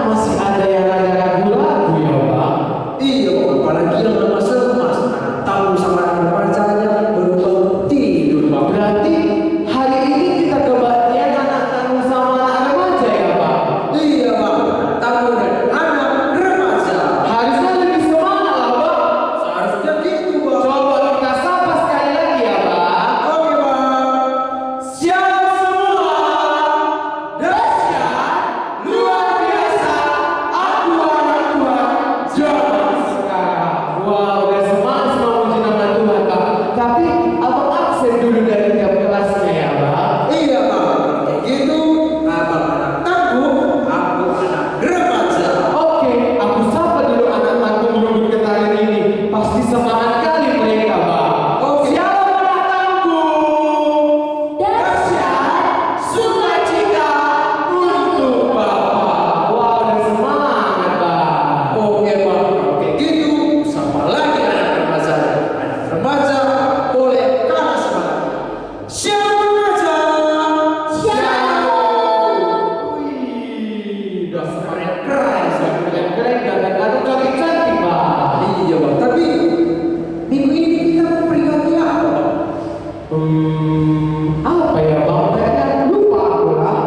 masih ada yang ragu-ragu ya Pak. Iya, apalagi yang lemas-lemas, anak tamu sama anak remaja baru tidur Pak. Berarti hari ini kita kebaktian anak tamu sama anak remaja ya Pak. Iya Pak, anak tamu dan anak remaja. Harusnya lebih semangat lah Pak. Seharusnya gitu Pak. Coba kita sapa sekali lagi ya Pak. Oke Pak. Siap semua. Dahsyat, luar biasa. Aku anak Tuhan zaman sekarang. Wah, udah semangat semua puji nama Tuhan Pak. Tapi abang absen dulu dari tiap kelasnya ya Pak. Iya Pak, kayak gitu. Abang anak tamu, aku anak remaja. Oke, aku sapa dulu anak tanggung rumput ketarin ini. Pasti semangat kali mereka Pak. Oke. Siapa anak tanggung? Dahsyat, sukacita untuk Bapak. Wah, udah semangat Pak. Oke Pak, kayak gitu. Sama lagi anak remaja. Anak remaja boleh kalah semangat. Siap remaja. Wih, udah keren-keren, keren-keren, ganteng-ganteng, cantik-cantik Pak. Iya Pak, tapi minggu ini kita memperingati apa Pak? Apa ya Bang? Kayaknya lupa aku lah.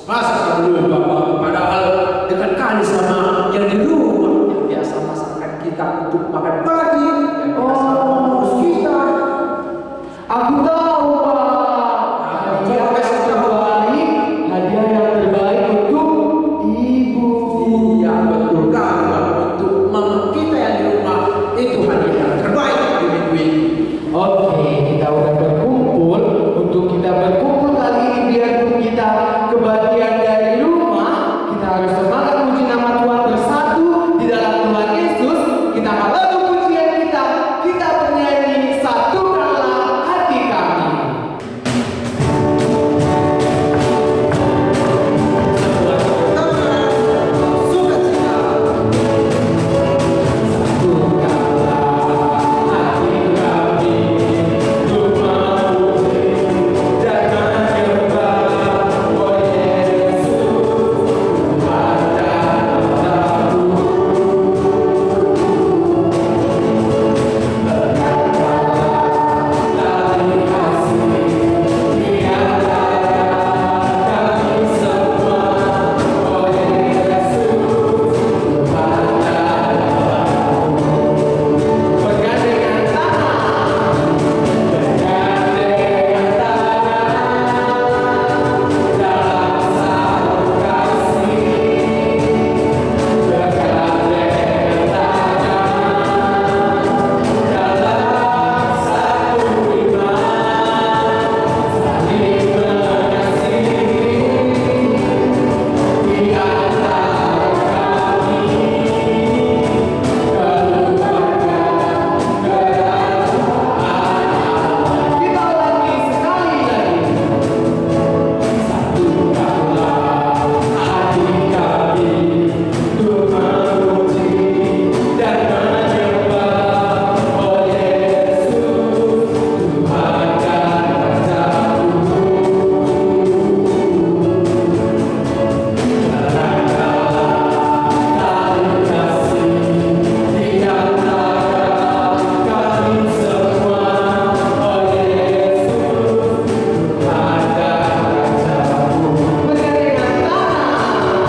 Masa kamu lupa Pak? Padahal dekat kali sama yang di rumah yang biasa masakan kita untuk makan pagi, yang biasa mengurus kita. Aku tahu Pak. Hadiah yang terbaik, hadiah yang terbaik untuk ibu. Iya betul kan Pak, untuk mama kita yang di rumah itu hadiah yang terbaik di minggu ini. Oke, kita udah berkumpul. Untuk kita berkumpul kali ini biarpun kita kebaktian dari rumah, kita harus semangat puji nama Tuhan bersatu di dalam Tuhan Yesus. Kita lalu pujian kita bernyanyi satukanlah hati kami. Sukacita. Kita lagi sekali lagi. Satukanlah hati kami untuk memuji dan menyembah oh Yesus Tuhan dan Rajaku. Terangkanlah kasih di antara kami semua oh Yesus Tuhan dan Rajaku. Bergandengan tangan, bergandengan tangan dalam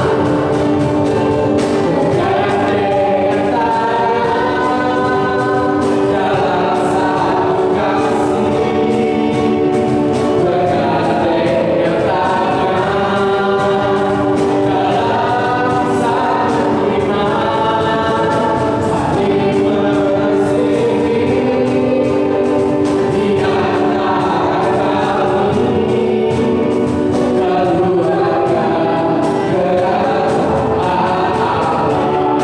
satu kasih. Bergandengan tangan dalam satu iman, saling mengasihi di antara kami, keluarga kerajaan Allah.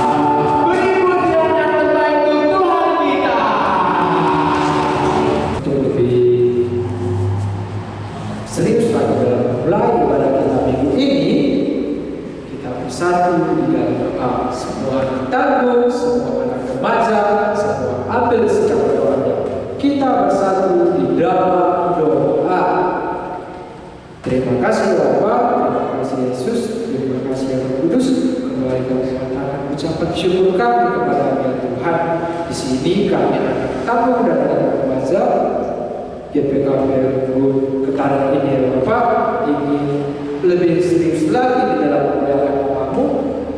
Beri pujian yang terbaik untuk Tuhan kita. Untuk lebih serius lagi dalam mulai ibadah kita minggu ini, kita bersatu di dalam doa. Semua anak tanggung, semua anak remaja, semua ambil sikap doanya. Kita bersatu di dalam doa. Terima kasih Bapak, terima kasih kasih Yesus, terima kasih yang Kudus. Kembali kami mengatakan ucapan syukur kami kepada Tuhan. Di sini kami akan tamu dan anak remaja GPKP Ketaran ini Bapak ingin lebih serius lagi di dalam memelihara namamu.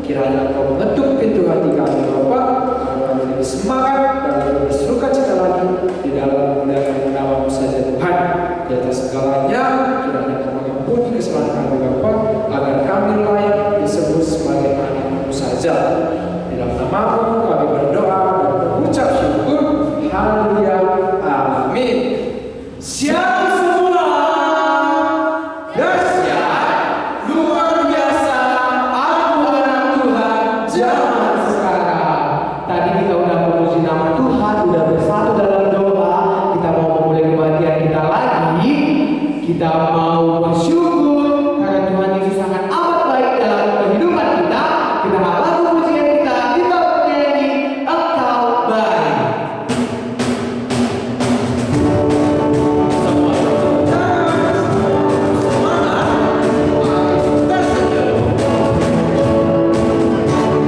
Kiranya Kau membentuk pintu hati kami Bapak, agar kami lebih semangat dan lebih bersuka cita lagi di dalam memelihara namamu saja Tuhan. Di atas segalanya kiranya Kau mengampuni kesalahan kami Bapak, agar kami layak disebut sebagai anak-Mu saja. Di dalam namamu kami berdoa dan mengucap syukur. Haleluya. Amin. Siap semua. Dahsyat, luar biasa. Aku anak Tuhan zaman sekarang. Tadi kita udah memuji nama Tuhan, udah bersatu dalam doa. Kita mau memulai kebaktian kita lagi. Kita mau bersyukur karena Tuhan Yesus sangat amat baik dalam kehidupan kita. Kita lagu pujian kita bernyanyi Engkau baik.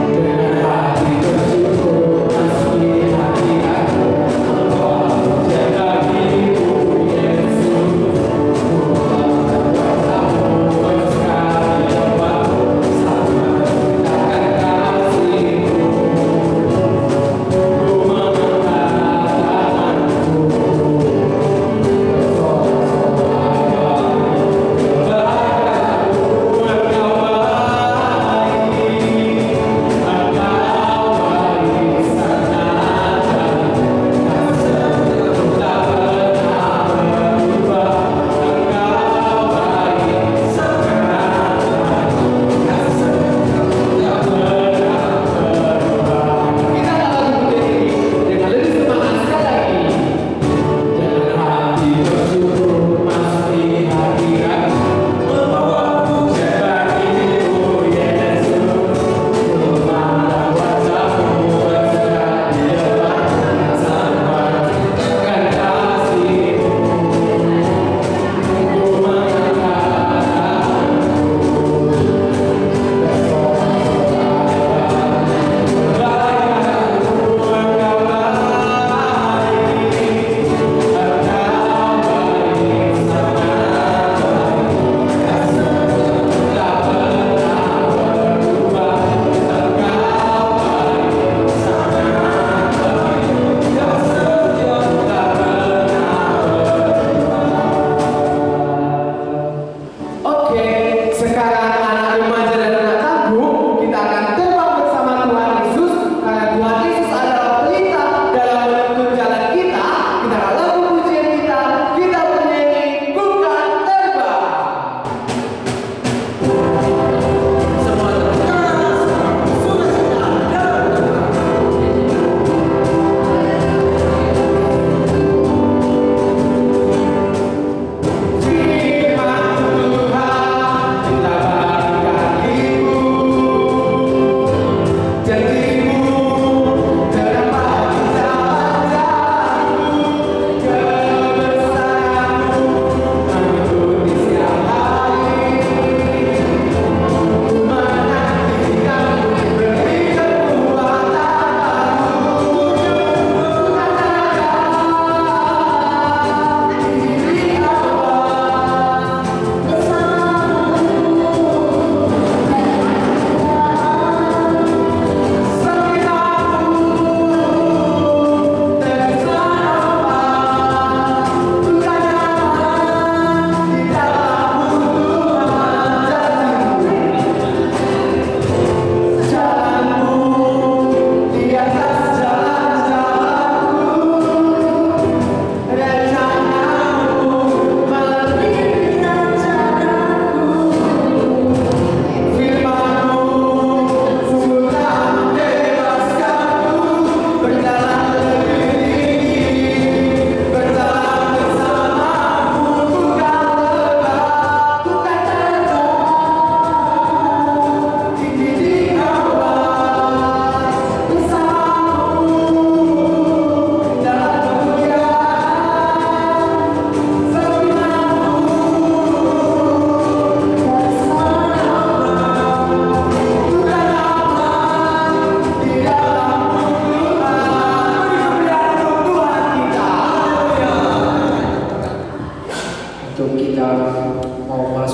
Dengan hati bersyukur meski hati aku, Engkau menjaga diriku Yesus. Ku akan bersama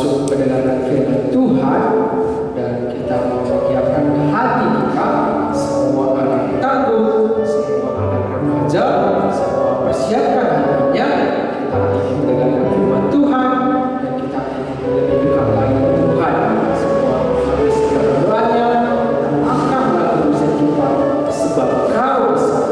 masuk kedengaran firman Tuhan dan kita mempersiapkan hati kita, semua anak tangguh, semua anak remaja, semua persiapkan hatinya. Kita ingin mendengarkan firman Tuhan dan kita ingin lebih dekat lagi dengan Tuhan. Semua habis berdoanya, kita angkatlah urusan kita sebab Kau besar.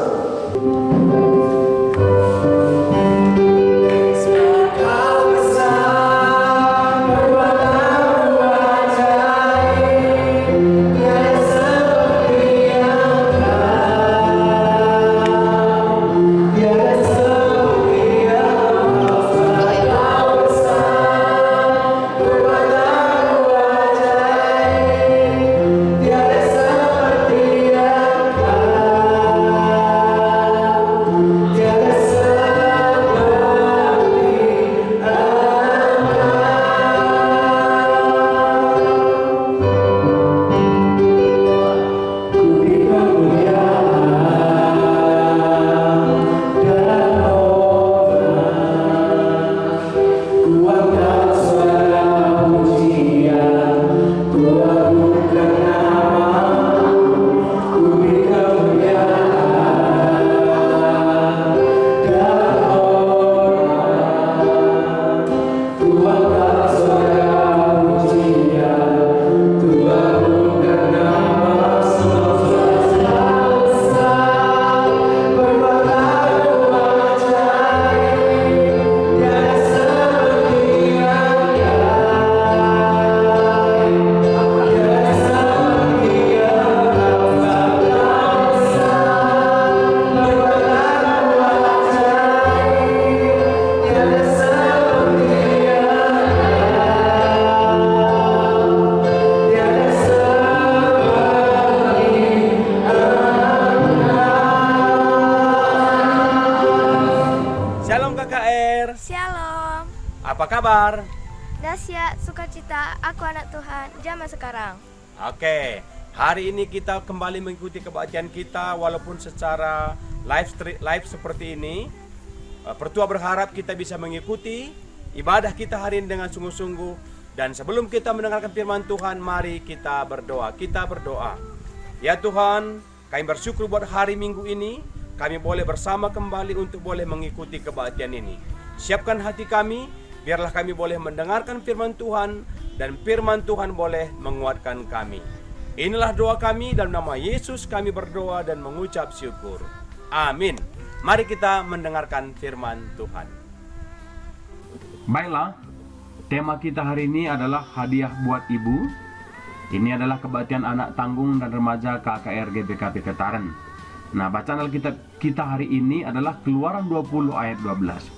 Shalom. Apa kabar? Dahsyat, sukacita, aku anak Tuhan zaman sekarang. Oke, hari ini kita kembali mengikuti kebaktian kita walaupun secara live seperti ini. Pertua berharap kita bisa mengikuti ibadah kita hari ini dengan sungguh-sungguh. Dan sebelum kita mendengarkan firman Tuhan, mari kita berdoa. Kita berdoa. Ya Tuhan, kami bersyukur buat hari Minggu ini. Kami boleh bersama kembali untuk boleh mengikuti kebaktian ini. Siapkan hati kami, biarlah kami boleh mendengarkan firman Tuhan dan firman Tuhan boleh menguatkan kami. Inilah doa kami, dalam nama Yesus kami berdoa dan mengucap syukur. Amin. Mari kita mendengarkan firman Tuhan. Baiklah, tema kita hari ini adalah hadiah buat ibu. Ini adalah kebaktian anak tanggung dan remaja KKR GBKP Ketaren. Nah, bacaan Alkitab kita hari ini adalah Keluaran 20 ayat 12.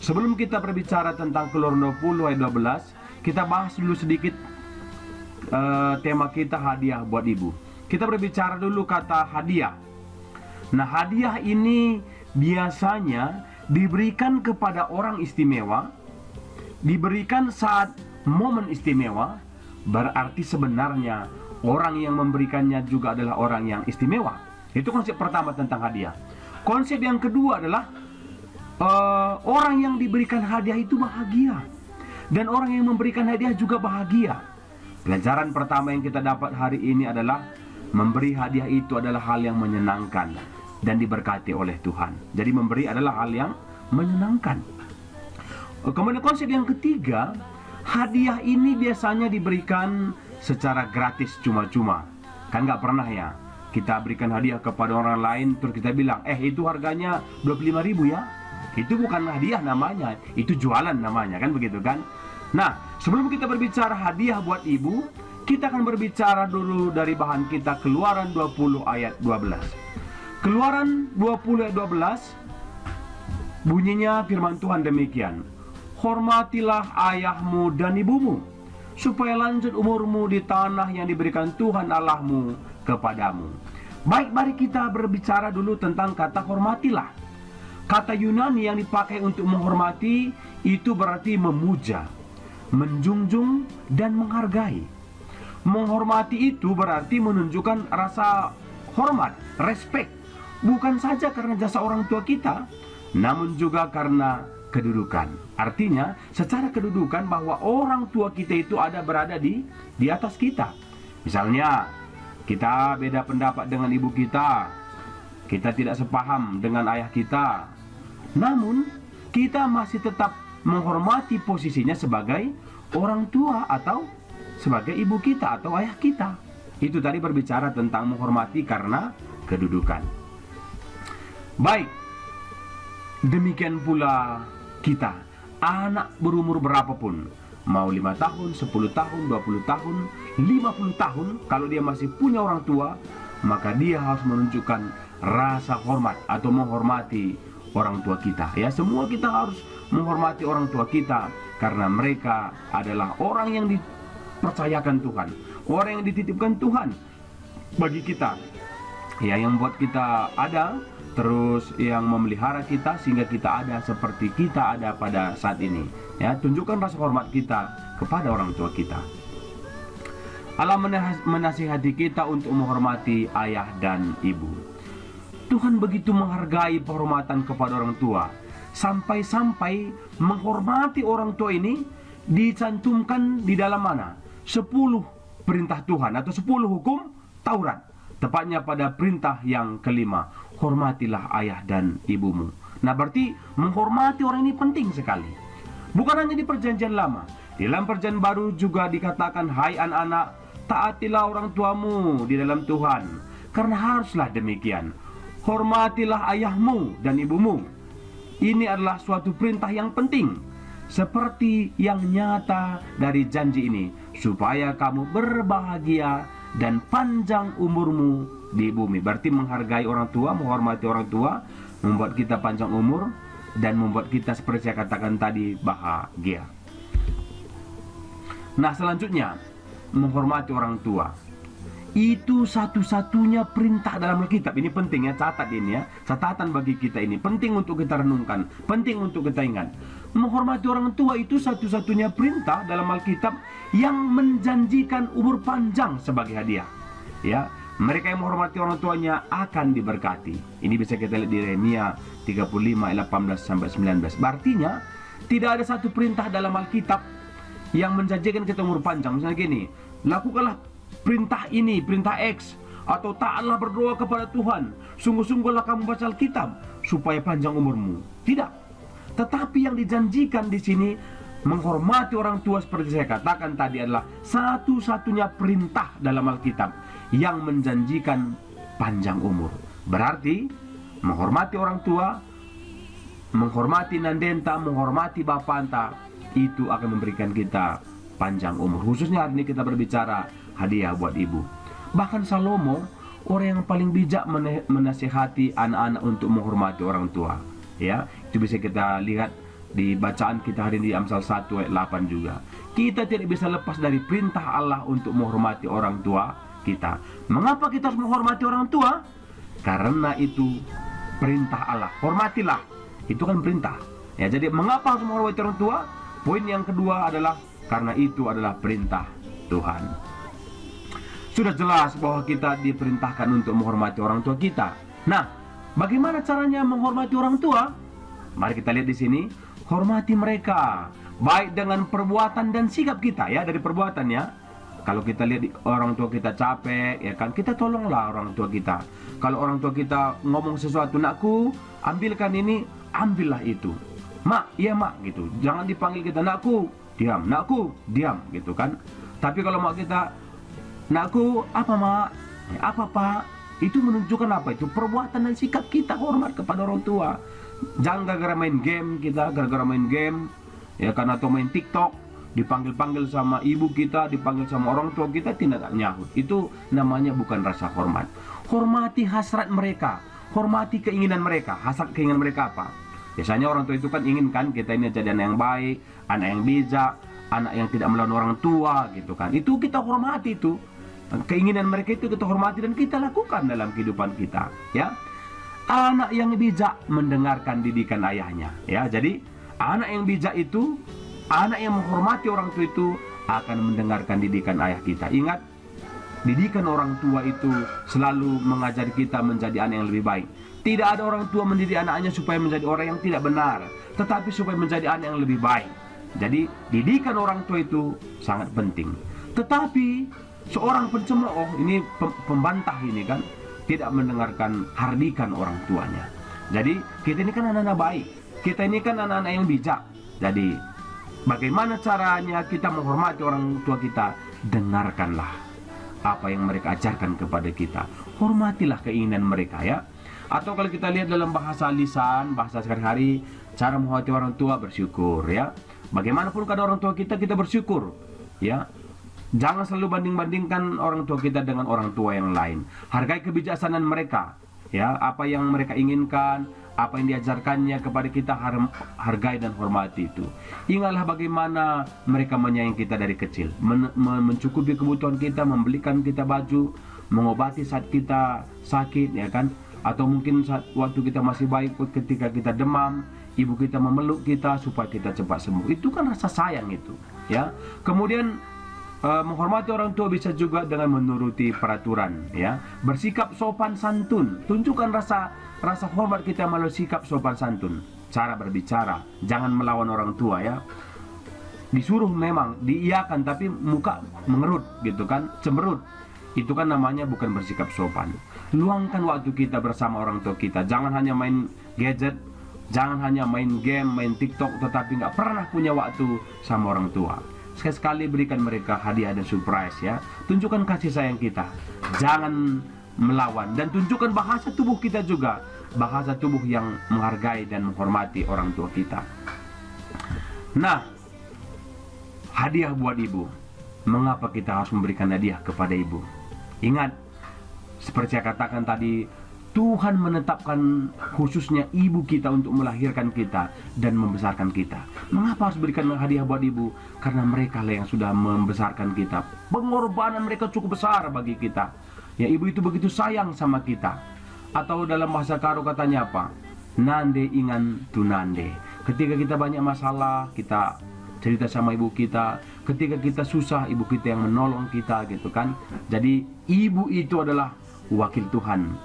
Sebelum kita berbicara tentang Keluaran 20 ayat 12, kita bahas dulu sedikit tema kita hadiah buat ibu. Kita berbicara dulu kata hadiah. Nah, hadiah ini biasanya diberikan kepada orang istimewa, diberikan saat momen istimewa, berarti sebenarnya orang yang memberikannya juga adalah orang yang istimewa. Itu konsep pertama tentang hadiah. Konsep yang kedua adalah orang yang diberikan hadiah itu bahagia, dan orang yang memberikan hadiah juga bahagia. Pelajaran pertama yang kita dapat hari ini adalah memberi hadiah itu adalah hal yang menyenangkan dan diberkati oleh Tuhan. Jadi memberi adalah hal yang menyenangkan. Kemudian konsep yang ketiga, hadiah ini biasanya diberikan secara gratis, cuma-cuma. Kan nggak pernah ya kita berikan hadiah kepada orang lain terus kita bilang, itu harganya 25.000 ya. Itu bukan hadiah namanya, itu jualan namanya, kan begitu kan? Nah, sebelum kita berbicara hadiah buat ibu, kita akan berbicara dulu dari bahan kita Keluaran 20 ayat 12. Keluaran 20 ayat 12 bunyinya firman Tuhan demikian. Hormatilah ayahmu dan ibumu, supaya lanjut umurmu di tanah yang diberikan Tuhan Allahmu kepadamu. Baik, mari kita berbicara dulu tentang kata hormatilah. Kata Yunani yang dipakai untuk menghormati itu berarti memuja, menjunjung, dan menghargai. Menghormati itu berarti menunjukkan rasa hormat, respect, bukan saja karena jasa orang tua kita, namun juga karena kedudukan. Artinya secara kedudukan bahwa orang tua kita itu berada di atas kita. Misalnya kita beda pendapat dengan ibu kita, kita tidak sepaham dengan ayah kita, namun kita masih tetap menghormati posisinya sebagai orang tua atau sebagai ibu kita atau ayah kita. Itu tadi berbicara tentang menghormati karena kedudukan. Baik, demikian pula kita, anak berumur berapapun, mau 5 tahun, 10 tahun, 20 tahun, 50 tahun, kalau dia masih punya orang tua, maka dia harus menunjukkan rasa hormat atau menghormati orang tua kita. Ya, semua kita harus menghormati orang tua kita karena mereka adalah orang yang dipercayakan Tuhan, orang yang dititipkan Tuhan bagi kita. Ya, yang membuat kita ada, terus yang memelihara kita sehingga kita ada seperti kita ada pada saat ini. Ya, tunjukkan rasa hormat kita kepada orang tua kita. Allah menasihati kita untuk menghormati ayah dan ibu. Tuhan begitu menghargai penghormatan kepada orang tua, sampai-sampai menghormati orang tua ini dicantumkan di dalam mana? 10 perintah Tuhan atau 10 hukum Taurat. Tepatnya pada perintah yang kelima, hormatilah ayah dan ibumu. Nah, berarti menghormati orang ini penting sekali. Bukan hanya di perjanjian lama, di dalam perjanjian baru juga dikatakan, hai anak-anak, taatilah orang tuamu di dalam Tuhan, karena haruslah demikian. Hormatilah ayahmu dan ibumu. Ini adalah suatu perintah yang penting, seperti yang nyata dari janji ini, supaya kamu berbahagia dan panjang umurmu di bumi. Berarti menghargai orang tua, menghormati orang tua, membuat kita panjang umur dan membuat kita seperti saya katakan tadi bahagia. Nah, selanjutnya menghormati orang tua. Itu satu-satunya perintah dalam Alkitab. Ini penting ya, catat ini ya. Catatan bagi kita ini. Penting untuk kita renungkan. Penting untuk kita ingat. Menghormati orang tua itu satu-satunya perintah dalam Alkitab yang menjanjikan umur panjang sebagai hadiah. Ya, mereka yang menghormati orang tuanya akan diberkati. Ini bisa kita lihat di Yeremia 35 ayat 18 sampai 19. Artinya, tidak ada satu perintah dalam Alkitab yang menjanjikan kita umur panjang. Misalnya gini, lakukanlah perintah ini, perintah X, atau taatlah berdoa kepada Tuhan, sungguh-sungguhlah kamu baca Alkitab supaya panjang umurmu. Tidak. Tetapi yang dijanjikan di sini menghormati orang tua seperti saya katakan tadi adalah satu-satunya perintah dalam Alkitab yang menjanjikan panjang umur. Berarti menghormati orang tua, menghormati nandenta, menghormati bapanta, itu akan memberikan kita panjang umur. Khususnya hari ini kita berbicara hadiah buat ibu. Bahkan Salomo, orang yang paling bijak menasihati anak-anak untuk menghormati orang tua. Ya, itu bisa kita lihat di bacaan kita hari ini di Amsal 1 ayat 8 juga. Kita tidak bisa lepas dari perintah Allah untuk menghormati orang tua kita. Mengapa kita harus menghormati orang tua? Karena itu perintah Allah. Hormatilah. Itu kan perintah. Ya, jadi mengapa harus menghormati orang tua? Poin yang kedua adalah karena itu adalah perintah Tuhan. Sudah jelas bahwa kita diperintahkan untuk menghormati orang tua kita. Nah, bagaimana caranya menghormati orang tua? Mari kita lihat di sini. Hormati mereka, baik dengan perbuatan dan sikap kita ya, dari perbuatan ya. Kalau kita lihat orang tua kita capek, ya kan, kita tolonglah orang tua kita. Kalau orang tua kita ngomong sesuatu, nakku, ambilkan ini, ambillah itu. Mak, iya mak, gitu. Jangan dipanggil kita, nakku, diam, gitu kan. Tapi kalau mak kita, nakku, apa mak? Apa pak? Itu menunjukkan apa? Itu perbuatan dan sikap kita hormat kepada orang tua. Jangan gara-gara main game kita, ya kan, atau main TikTok, dipanggil-panggil sama ibu kita, dipanggil sama orang tua kita, tidak nyahut. Itu namanya bukan rasa hormat. Hormati hasrat mereka, hormati keinginan mereka. Hasrat keinginan mereka apa? Biasanya orang tua itu kan inginkan kita ini jadi anak yang baik, anak yang bijak, anak yang tidak melawan orang tua, gitu kan. Itu kita hormati itu. Keinginan mereka itu kita hormati dan kita lakukan dalam kehidupan kita, ya. Anak yang bijak mendengarkan didikan ayahnya, ya. Jadi anak yang bijak itu, anak yang menghormati orang tua itu akan mendengarkan didikan ayah kita. Ingat, didikan orang tua itu selalu mengajari kita menjadi anak yang lebih baik. Tidak ada orang tua mendidik anaknya supaya menjadi orang yang tidak benar, tetapi supaya menjadi anak yang lebih baik. Jadi didikan orang tua itu sangat penting. Tetapi seorang pencemooh ini pembantah ini kan tidak mendengarkan hardikan orang tuanya. Jadi kita ini kan anak-anak baik, kita ini kan anak-anak yang bijak. Jadi bagaimana caranya kita menghormati orang tua kita? Dengarkanlah apa yang mereka ajarkan kepada kita. Hormatilah keinginan mereka ya. Atau kalau kita lihat dalam bahasa lisan, bahasa sehari-hari, cara menghormati orang tua bersyukur ya. Bagaimanapun keadaan orang tua kita bersyukur ya. Jangan selalu banding-bandingkan orang tua kita dengan orang tua yang lain. Hargai kebijaksanaan mereka ya, apa yang mereka inginkan, apa yang diajarkannya kepada kita, hargai dan hormati itu. Ingatlah bagaimana mereka menyayangi kita dari kecil, mencukupi kebutuhan kita, membelikan kita baju, mengobati saat kita sakit ya kan. Atau mungkin saat waktu kita masih baik, ketika kita demam, ibu kita memeluk kita supaya kita cepat sembuh. Itu kan rasa sayang itu ya. Kemudian menghormati orang tua bisa juga dengan menuruti peraturan ya. Bersikap sopan santun, tunjukkan rasa hormat kita melalui sikap sopan santun. Cara berbicara, jangan melawan orang tua ya. Disuruh memang diiyakan tapi muka mengerut gitu kan, cemberut. Itu kan namanya bukan bersikap sopan. Luangkan waktu kita bersama orang tua kita. Jangan hanya main gadget, jangan hanya main game, main TikTok, tetapi nggak pernah punya waktu sama orang tua. Sekali-sekali berikan mereka hadiah dan surprise ya. Tunjukkan kasih sayang kita. Jangan melawan. Dan tunjukkan bahasa tubuh kita juga. Bahasa tubuh yang menghargai dan menghormati orang tua kita. Nah, hadiah buat ibu. Mengapa kita harus memberikan hadiah kepada ibu? Ingat, seperti saya katakan tadi, Tuhan menetapkan khususnya ibu kita untuk melahirkan kita dan membesarkan kita. Mengapa harus berikan hadiah buat ibu? Karena mereka lah yang sudah membesarkan kita. Pengorbanan mereka cukup besar bagi kita. Ya, ibu itu begitu sayang sama kita. Atau dalam bahasa Karo katanya apa? Nande ingan tunande. Ketika kita banyak masalah, kita cerita sama ibu kita. Ketika kita susah, ibu kita yang menolong kita gitu kan. Jadi ibu itu adalah wakil Tuhan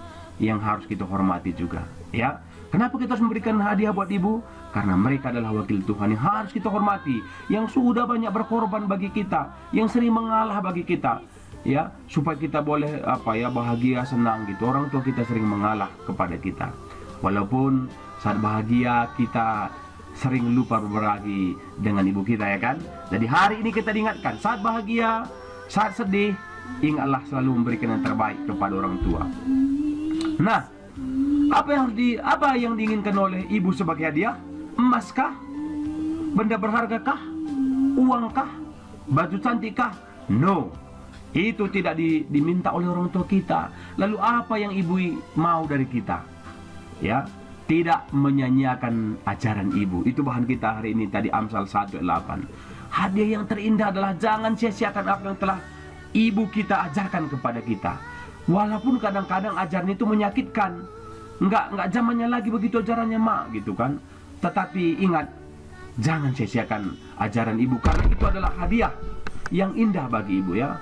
yang harus kita hormati juga ya. Kenapa kita harus memberikan hadiah buat ibu? Karena mereka adalah wakil Tuhan yang harus kita hormati, yang sudah banyak berkorban bagi kita, yang sering mengalah bagi kita ya, supaya kita boleh bahagia, senang gitu. Orang tua kita sering mengalah kepada kita. Walaupun saat bahagia kita sering lupa berbagi dengan ibu kita ya kan. Jadi hari ini kita diingatkan, saat bahagia, saat sedih, ingatlah selalu memberikan yang terbaik kepada orang tua. Nah, apa yang diinginkan oleh ibu sebagai hadiah? Emas kah? Benda berharga kah? Uang kah? Baju cantik kah? No, itu tidak diminta oleh orang tua kita. Lalu apa yang ibu mau dari kita? Ya, tidak menyanyiakan ajaran ibu. Itu bahan kita hari ini tadi, Amsal 1:8. Hadiah yang terindah adalah jangan sia-siakan apa yang telah ibu kita ajarkan kepada kita. Walaupun kadang-kadang ajaran itu menyakitkan. Enggak zamannya lagi begitu ajarannya mak gitu kan. Tetapi ingat, jangan sia-siakan ajaran ibu, karena itu adalah hadiah yang indah bagi ibu ya.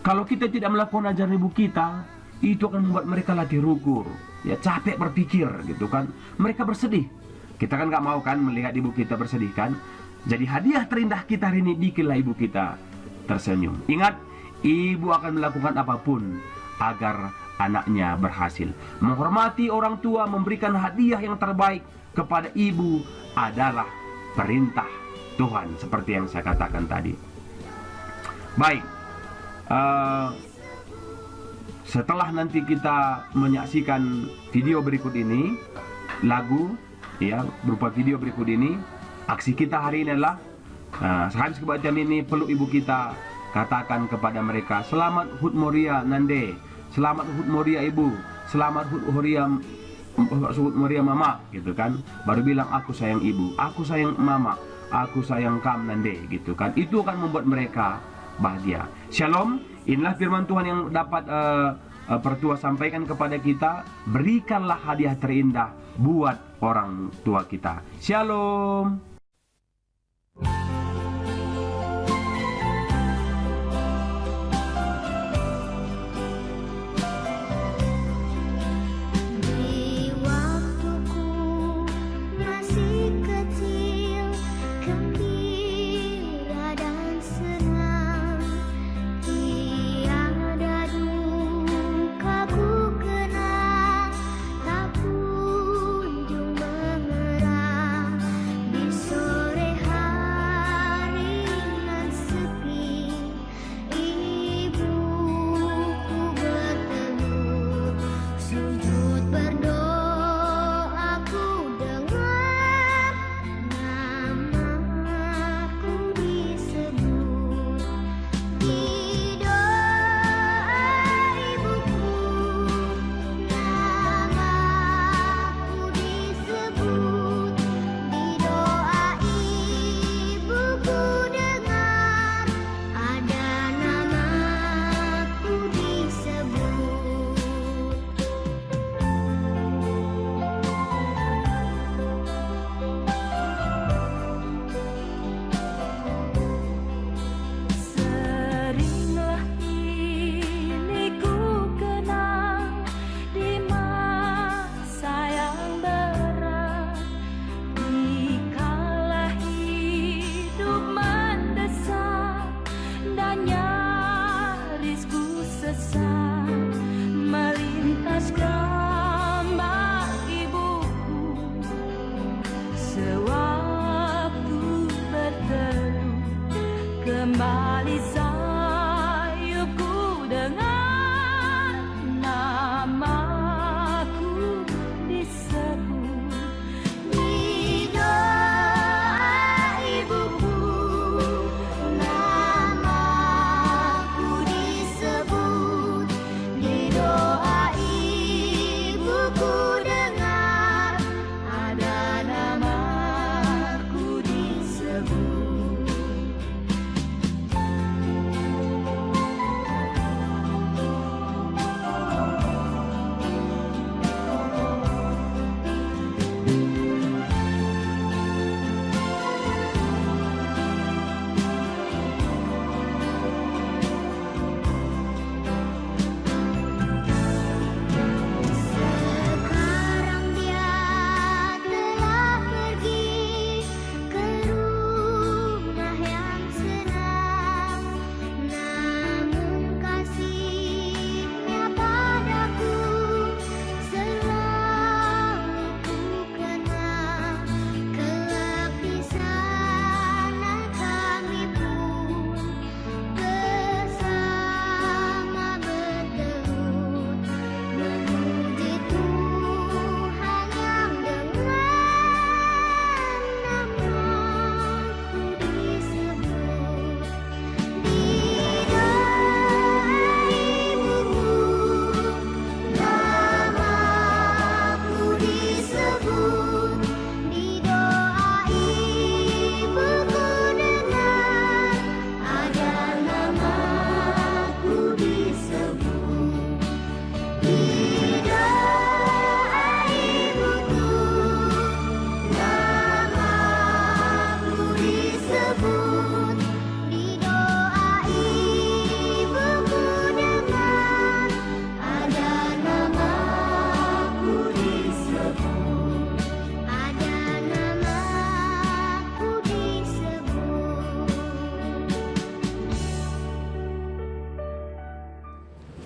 Kalau kita tidak melakukan ajaran ibu kita, itu akan membuat mereka latih rukur. Ya, capek berpikir gitu kan. Mereka bersedih. Kita kan nggak mau kan melihat ibu kita bersedih kan. Jadi hadiah terindah kita hari ini, bikinlah ibu kita tersenyum. Ingat, ibu akan melakukan apapun agar anaknya berhasil. Menghormati orang tua, memberikan hadiah yang terbaik kepada ibu adalah perintah Tuhan, seperti yang saya katakan tadi. Baik, setelah nanti kita menyaksikan video berikut ini, lagu ya berupa video berikut ini, aksi kita hari ini adalah sehabis kebaktian ini peluk ibu kita, katakan kepada mereka, selamat Hut Moria Nande, selamat Hut Moria ibu, selamat Hut Moria mama gitu kan. Baru bilang aku sayang ibu, aku sayang mama, aku sayang kam Nande gitu kan. Itu akan membuat mereka bahagia. Shalom. Inilah firman Tuhan yang dapat pertua sampaikan kepada kita. Berikanlah hadiah terindah buat orang tua kita. Shalom.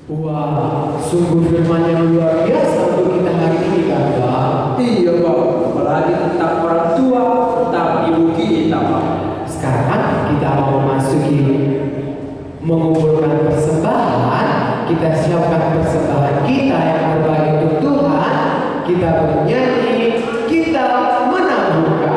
Wah, sungguh firman yang luar biasa untuk kita hari ini, Kakak. Iya Pak, apalagi tentang orang tua, tentang ibu kita Pak. Sekarang kita mau memasuki mengumpulkan persembahan. Kita siapkan persembahan kita yang terbaik untuk Tuhan. Kita bernyanyi, kita menabungkan.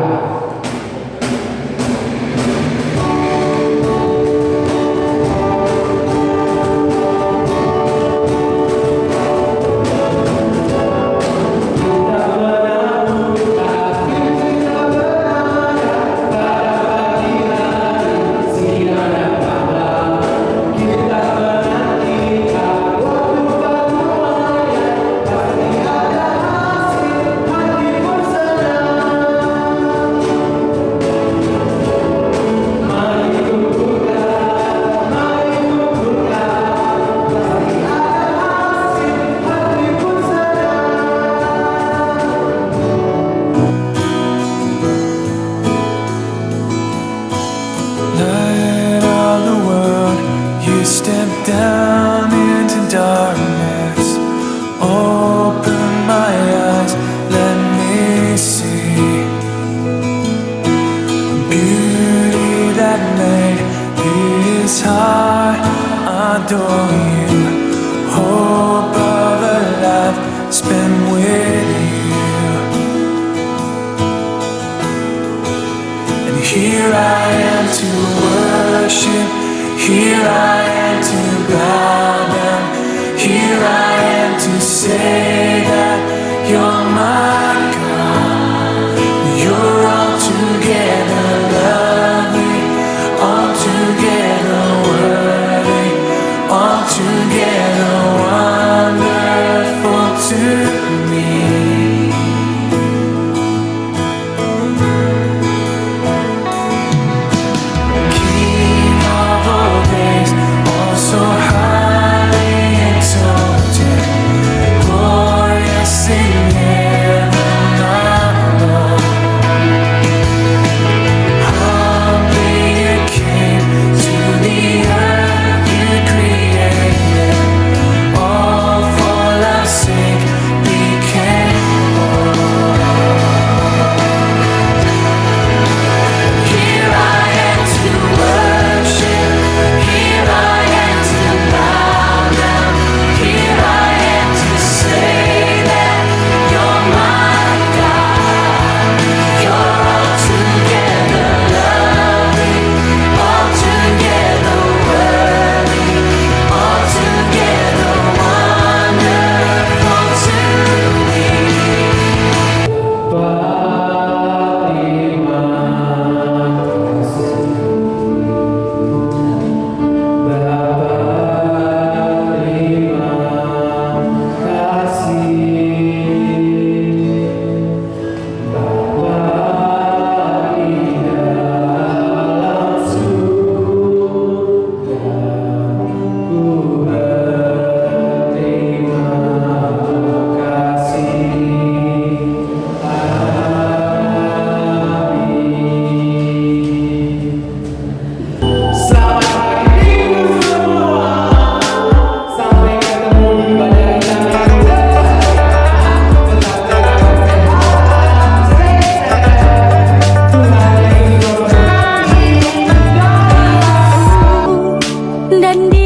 Light of the world, you step down into darkness. Open my eyes, let me see beauty that made this heart adore you. Hope of a life spent with you. And here I am to worship, here I am to bow down, here I am to say that you're my God. You're altogether lovely, altogether worthy, altogether wonderful to me. King of all days, also highly exalted, glorious in heaven above. Humbly you came to the earth you created, all for love's sake became Here I am to worship, here I am to bow down, here I am to say that you're my God. You're altogether lovely, altogether worthy, altogether wonderful to me. Selamat hari Minggu semua. Sampai ketemu di ibadah kita minggu depan. Tetap jaga kesehatan, stay safe. Tuhan Yesus memberkati. Dan di